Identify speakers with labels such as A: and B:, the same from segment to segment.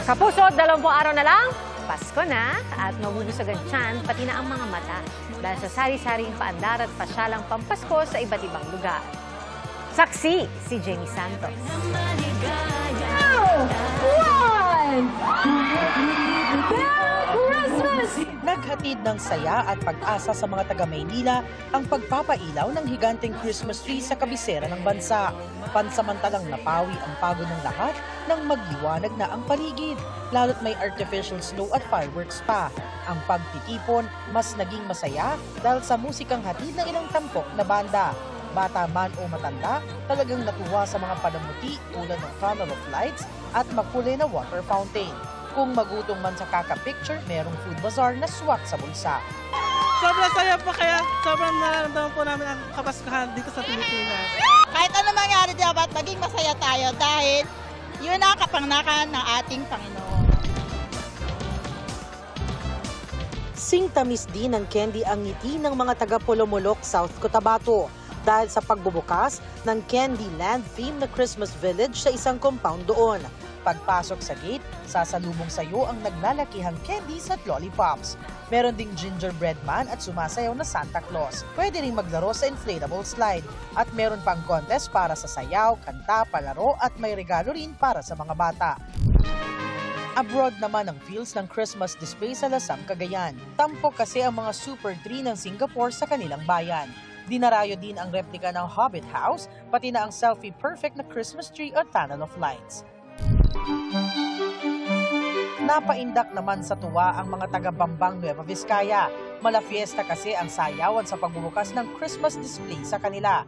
A: Sa puso, 20 araw na lang, Pasko na at mabubusog ang tiyan, pati na ang mga mata dahil sa sari-saring paandar at pasyalang pampasko sa iba't ibang lugar. Saksi si Jamie Santos.
B: Naghatid ng saya at pag-asa sa mga taga-Maynila ang pagpapailaw ng higanteng Christmas tree sa kabisera ng bansa. Pansamantalang napawi ang pagod ng lahat nang magliwanag na ang paligid, lalo't may artificial snow at fireworks pa. Ang pagtitipon mas naging masaya dahil sa musikang hatid ng ilang tampok na banda. Bata man o matanda, talagang natuwa sa mga panamuti tulad ng Tunnel of Lights at makulay na water fountain. Kung magutom man sa kaka-picture, merong food bazaar na swak sa bulsa.
C: Sobrang saya po, kaya sobrang nararamdaman po namin ang Kapaskuhan dito sa Pilipinas.
D: Kahit ano mangyari, dapat maging masaya tayo dahil yun ang kapanganakan ng ating Panginoon.
B: Singtamis din ng candy ang ngiti ng mga taga-Polomolok, South Cotabato dahil sa pagbubukas ng Candyland theme na Christmas Village sa isang compound doon. Pagpasok sa gate, sasalubong sa iyo ang naglalakihang candies at lollipops. Meron ding gingerbread man at sumasayaw na Santa Claus. Pwede ring maglaro sa inflatable slide. At meron pang contest para sa sayaw, kanta, palaro at may regalo rin para sa mga bata. Abroad naman ang feels ng Christmas display sa Lasam, Cagayan. Tampok kasi ang mga super tree ng Singapore sa kanilang bayan. Dinarayo din ang replika ng Hobbit House, pati na ang selfie-perfect na Christmas tree o Tunnel of Lights. Napaindak naman sa tuwa ang mga taga-Bambang Nueva Vizcaya. Malafiesta kasi ang sayawan sa pagbubukas ng Christmas display sa kanila.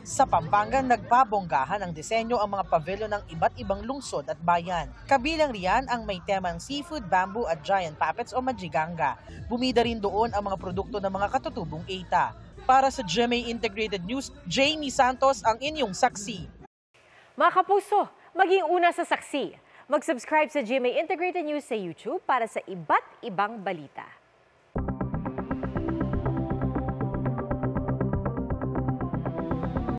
B: Sa Pampanga, nagpabonggahan ang disenyo ang mga pavilion ng iba't ibang lungsod at bayan. Kabilang riyan ang may temang seafood, bamboo at giant puppets o majiganga. Bumida rin doon ang mga produkto ng mga katutubong EITA. Para sa GMA Integrated News, Jamie Santos ang inyong saksi.
A: Mga kapuso, maging una sa saksi. Mag-subscribe sa GMA Integrated News sa YouTube para sa iba't ibang balita.